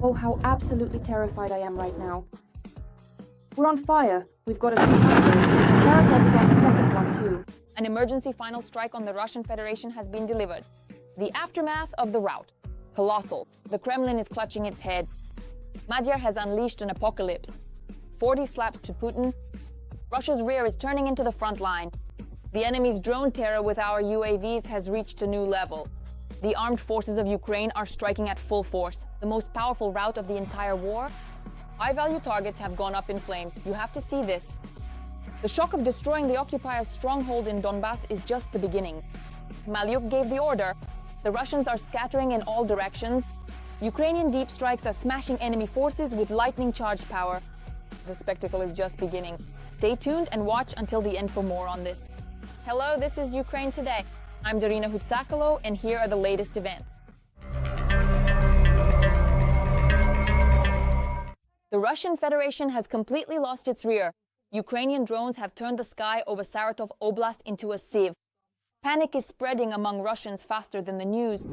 Oh, how absolutely terrified I am right now. We're on fire. We've got a 200, and Saratov is on the second one too. An emergency final strike on the Russian Federation has been delivered. The aftermath of the rout. Colossal. The Kremlin is clutching its head. Magyar has unleashed an apocalypse. 40 slaps to Putin. Russia's rear is turning into the front line. The enemy's drone terror with our UAVs has reached a new level. The armed forces of Ukraine are striking at full force, the most powerful rout of the entire war. High-value targets have gone up in flames. You have to see this. The shock of destroying the occupiers' stronghold in Donbas is just the beginning. Maliuk gave the order. The Russians are scattering in all directions. Ukrainian deep strikes are smashing enemy forces with lightning-charged power. The spectacle is just beginning. Stay tuned and watch until the end for more on this. Hello, this is Ukraine Today. I'm Darina Hutsakalo, and here are the latest events. The Russian Federation has completely lost its rear. Ukrainian drones have turned the sky over Saratov Oblast into a sieve. Panic is spreading among Russians faster than the news.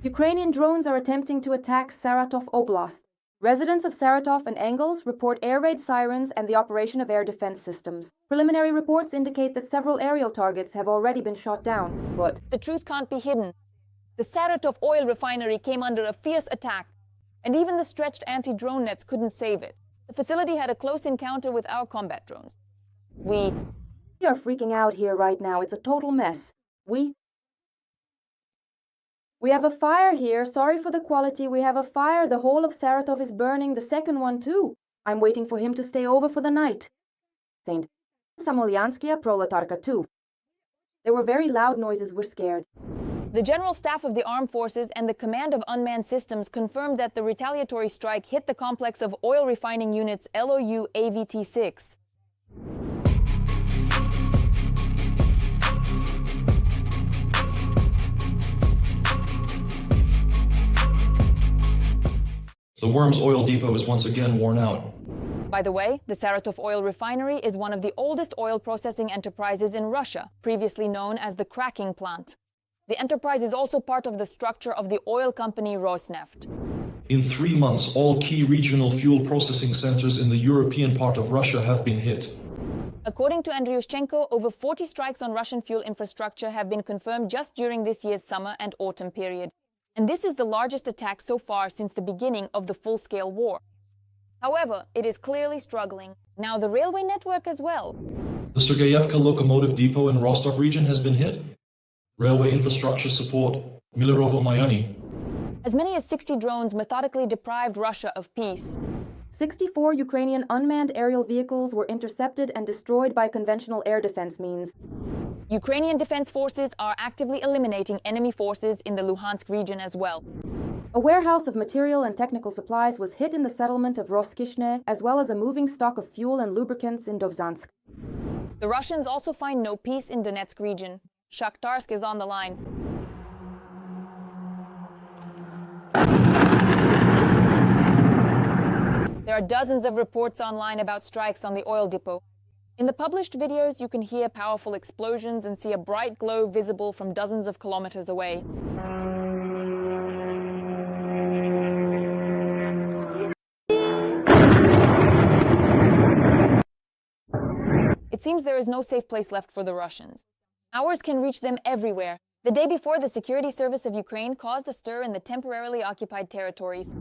Ukrainian drones are attempting to attack Saratov Oblast. Residents of Saratov and Engels report air raid sirens and the operation of air defense systems. Preliminary reports indicate that several aerial targets have already been shot down, but the truth can't be hidden. The Saratov oil refinery came under a fierce attack, and even the stretched anti-drone nets couldn't save it. The facility had a close encounter with our combat drones. We are freaking out here right now. It's a total mess. We have a fire here. Sorry for the quality. We have a fire. The whole of Saratov is burning. The second one too. I'm waiting for him to stay over for the night. Saint Samolyanskia Proletarka too. There were very loud noises. We're scared. The General Staff of the Armed Forces and the Command of Unmanned Systems confirmed that the retaliatory strike hit the complex of oil refining units LOU AVT-6. The Worms oil depot is once again worn out. By the way, the Saratov oil refinery is one of the oldest oil processing enterprises in Russia, previously known as the cracking plant. The enterprise is also part of the structure of the oil company Rosneft. In 3 months, all key regional fuel processing centers in the European part of Russia have been hit. According to Andriushchenko, over 40 strikes on Russian fuel infrastructure have been confirmed just during this year's summer and autumn period. And this is the largest attack so far since the beginning of the full-scale war. However, it is clearly struggling. Now the railway network as well. The Sergeyevka locomotive depot in Rostov region has been hit. Railway infrastructure support, Milerovo-Mayani. As many as 60 drones methodically deprived Russia of peace. 64 Ukrainian unmanned aerial vehicles were intercepted and destroyed by conventional air defense means. Ukrainian defense forces are actively eliminating enemy forces in the Luhansk region as well. A warehouse of material and technical supplies was hit in the settlement of Roskishne, as well as a moving stock of fuel and lubricants in Donetsk. The Russians also find no peace in Donetsk region. Shakhtarsk is on the line. There are dozens of reports online about strikes on the oil depot. In the published videos, you can hear powerful explosions and see a bright glow visible from dozens of kilometers away. It seems there is no safe place left for the Russians. Ours can reach them everywhere. The day before, the Security Service of Ukraine caused a stir in the temporarily occupied territories.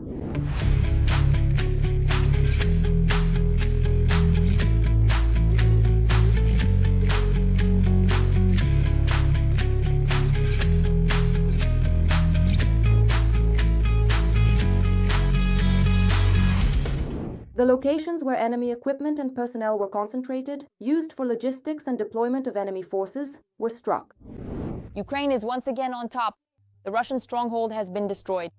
The locations where enemy equipment and personnel were concentrated, used for logistics and deployment of enemy forces, were struck. Ukraine is once again on top. The Russian stronghold has been destroyed.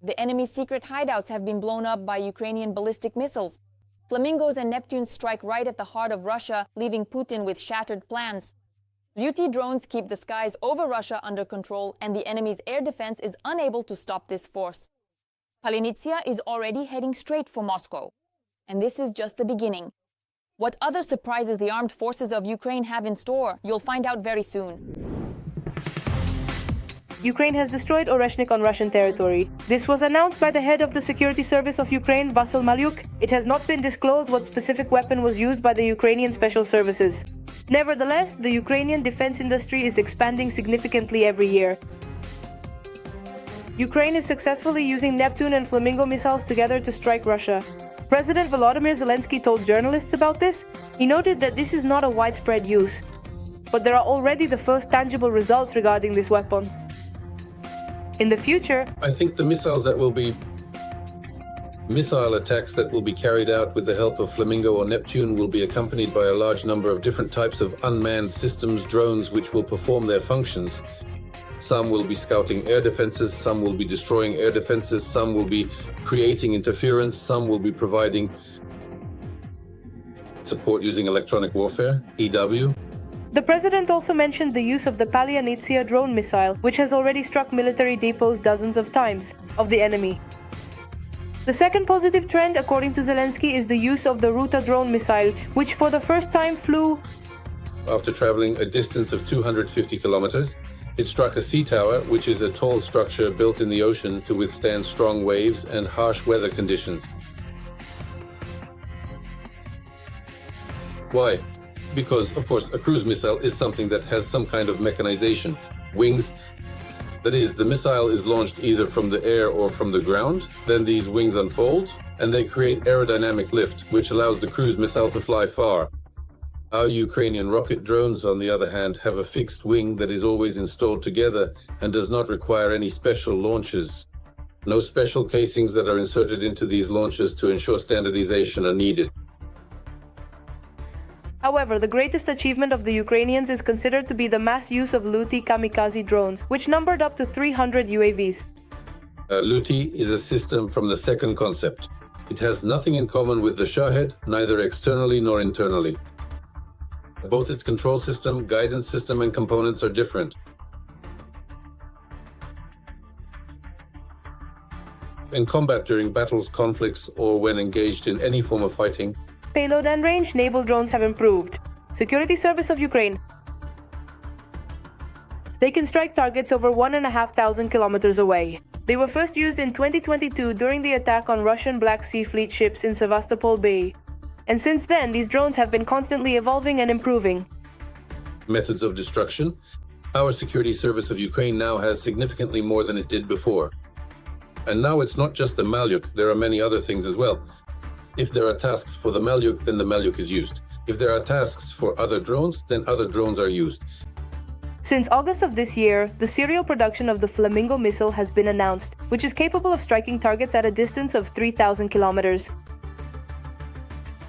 The enemy's secret hideouts have been blown up by Ukrainian ballistic missiles. Flamingos and Neptunes strike right at the heart of Russia, leaving Putin with shattered plans. Ryuti drones keep the skies over Russia under control, and the enemy's air defense is unable to stop this force. Palinitsia is already heading straight for Moscow. And this is just the beginning. What other surprises the armed forces of Ukraine have in store, you'll find out very soon. Ukraine has destroyed Oreshnik on Russian territory. This was announced by the head of the security service of Ukraine, Maliuk. It has not been disclosed what specific weapon was used by the Ukrainian special services. Nevertheless, the Ukrainian defense industry is expanding significantly every year. Ukraine is successfully using Neptune and Flamingo missiles together to strike Russia. President Volodymyr Zelensky told journalists about this. He noted that this is not a widespread use, but there are already the first tangible results regarding this weapon. In the future, I think the missile attacks that will be carried out with the help of Flamingo or Neptune will be accompanied by a large number of different types of unmanned systems, drones, which will perform their functions. Some will be scouting air defenses, some will be destroying air defenses, some will be creating interference, some will be providing support using electronic warfare, EW. the president also mentioned the use of the Palyanitsia drone missile, which has already struck military depots dozens of times, of the enemy. The second positive trend, according to Zelensky, is the use of the rout drone missile, which for the first time flew. After traveling a distance of 250 kilometers, it struck a sea tower, which is a tall structure built in the ocean to withstand strong waves and harsh weather conditions. Why? Because, of course, a cruise missile is something that has some kind of mechanization, wings. That is, the missile is launched either from the air or from the ground, then these wings unfold, and they create aerodynamic lift, which allows the cruise missile to fly far. Our Ukrainian rocket drones, on the other hand, have a fixed wing that is always installed together and does not require any special launches. No special casings that are inserted into these launches to ensure standardization are needed. However, the greatest achievement of the Ukrainians is considered to be the mass use of Luti kamikaze drones, which numbered up to 300 UAVs. Luti is a system from the second concept. It has nothing in common with the Shahed, neither externally nor internally. Both its control system, guidance system, and components are different. In combat during battles, conflicts, or when engaged in any form of fighting, Payload and range, naval drones have improved. Security Service of Ukraine. They can strike targets over 1,500 kilometers away. They were first used in 2022 during the attack on Russian Black Sea Fleet ships in Sevastopol Bay. And since then, these drones have been constantly evolving and improving. Methods of destruction. Our Security Service of Ukraine now has significantly more than it did before. And now it's not just the Maliuk, there are many other things as well. If there are tasks for the Maliuk, then the Maliuk is used. If there are tasks for other drones, then other drones are used. Since August of this year, the serial production of the Flamingo missile has been announced, which is capable of striking targets at a distance of 3,000 kilometers.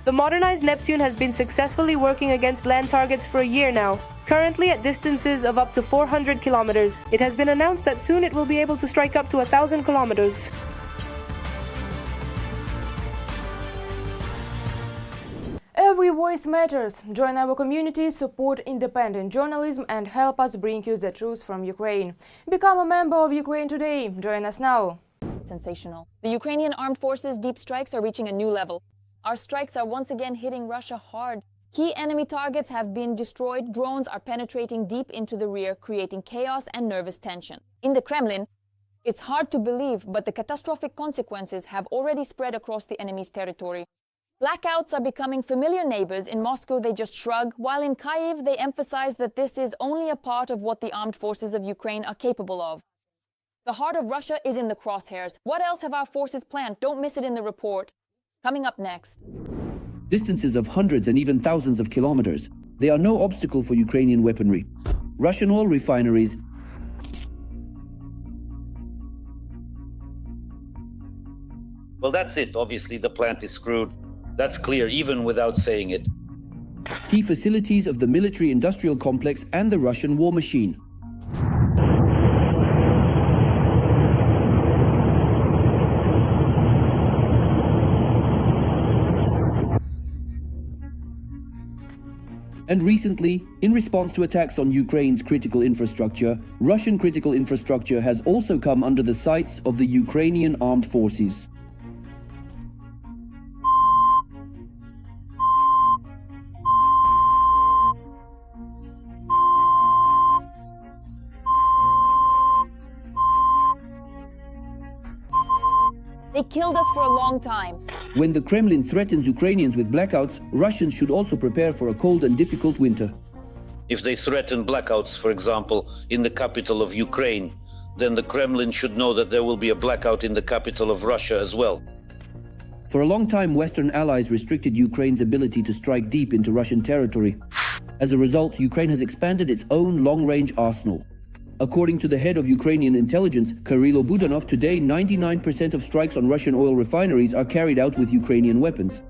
The modernized Neptune has been successfully working against land targets for a year now. Currently at distances of up to 400 kilometers, it has been announced that soon it will be able to strike up to 1,000 kilometers. Every voice matters. Join our community, support independent journalism, and help us bring you the truth from Ukraine. Become a member of Ukraine today. Join us now. Sensational. The Ukrainian armed forces' deep strikes are reaching a new level. Our strikes are once again hitting Russia hard. Key enemy targets have been destroyed. Drones are penetrating deep into the rear, creating chaos and nervous tension. In the Kremlin, it's hard to believe, but the catastrophic consequences have already spread across the enemy's territory. Blackouts are becoming familiar neighbors. In Moscow, they just shrug, while in Kyiv, they emphasize that this is only a part of what the armed forces of Ukraine are capable of. The heart of Russia is in the crosshairs. What else have our forces planned? Don't miss it in the report. Coming up next. Distances of hundreds and even thousands of kilometers. They are no obstacle for Ukrainian weaponry. Russian oil refineries Well, that's it. Obviously, the plant is screwed. That's clear, even without saying it. key facilities of the military-industrial complex and the Russian war machine. And recently, in response to attacks on Ukraine's critical infrastructure, Russian critical infrastructure has also come under the sights of the Ukrainian armed forces. They killed us for a long time. When the Kremlin threatens Ukrainians with blackouts, Russians should also prepare for a cold and difficult winter. If they threaten blackouts, for example, in the capital of Ukraine, then the Kremlin should know that there will be a blackout in the capital of Russia as well. For a long time, Western allies restricted Ukraine's ability to strike deep into Russian territory. As a result, Ukraine has expanded its own long-range arsenal. According to the head of Ukrainian intelligence, Kirilo Budanov, today 99% of strikes on Russian oil refineries are carried out with Ukrainian weapons.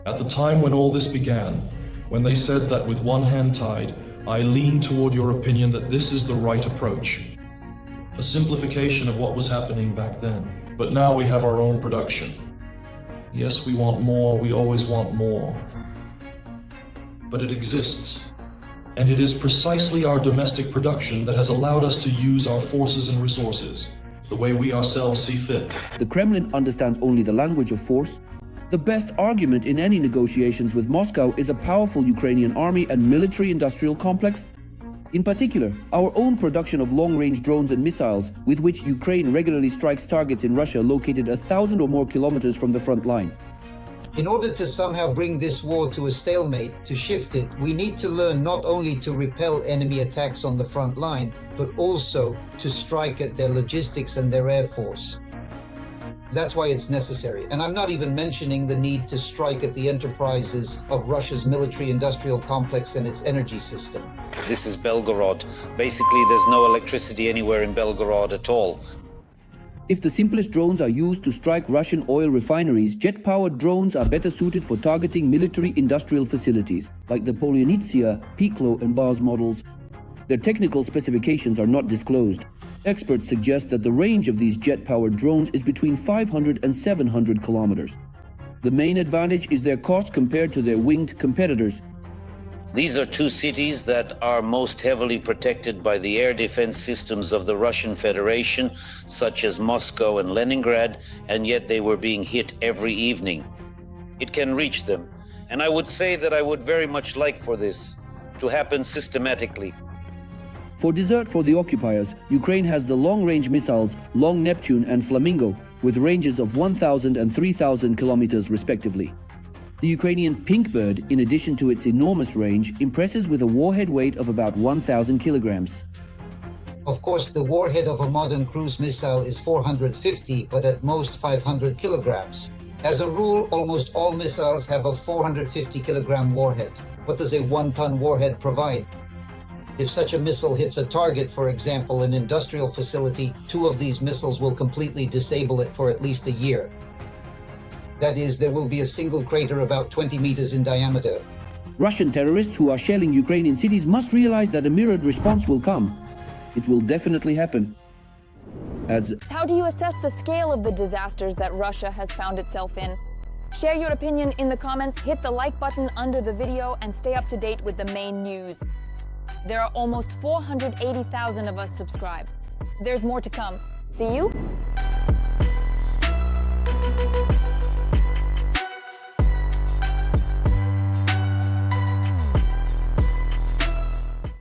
At the time when all this began, when they said that with one hand tied, I lean toward your opinion that this is the right approach. A simplification of what was happening back then. But now we have our own production. Yes, we want more, we always want more. But it exists. And it is precisely our domestic production that has allowed us to use our forces and resources the way we ourselves see fit. The Kremlin understands only the language of force. The best argument in any negotiations with Moscow is a powerful Ukrainian army and military-industrial complex. In particular, our own production of long-range drones and missiles, with which Ukraine regularly strikes targets in Russia located 1,000 or more kilometers from the front line. In order to somehow bring this war to a stalemate, to shift it, we need to learn not only to repel enemy attacks on the front line, but also to strike at their logistics and their air force. That's why it's necessary. And I'm not even mentioning the need to strike at the enterprises of Russia's military-industrial complex and its energy system. This is Belgorod. Basically, there's no electricity anywhere in Belgorod at all. If the simplest drones are used to strike Russian oil refineries, jet-powered drones are better suited for targeting military-industrial facilities, like the Polyonitsia, Piklo and Bars models. Their technical specifications are not disclosed. Experts suggest that the range of these jet-powered drones is between 500 and 700 kilometers. The main advantage is their cost compared to their winged competitors. These are two cities that are most heavily protected by the air defense systems of the Russian Federation, such as Moscow and Leningrad, and yet they were being hit every evening. It can reach them, and I would say that I would very much like for this to happen systematically. For dessert for the occupiers, Ukraine has the long-range missiles Long Neptune and Flamingo, with ranges of 1,000 and 3,000 kilometers respectively. The Ukrainian Pink Bird, in addition to its enormous range, impresses with a warhead weight of about 1,000 kilograms. Of course, the warhead of a modern cruise missile is 450, but at most 500 kilograms. As a rule, almost all missiles have a 450 kilogram warhead. What does a 1-ton warhead provide? If such a missile hits a target, for example, an industrial facility, 2 of these missiles will completely disable it for at least a year. That is, there will be a single crater about 20 meters in diameter. Russian terrorists who are shelling Ukrainian cities must realize that a mirrored response will come. It will definitely happen. How do you assess the scale of the disasters that Russia has found itself in? Share your opinion in the comments, hit the like button under the video, and stay up to date with the main news. There are almost 480,000 of us subscribed. There's more to come. See you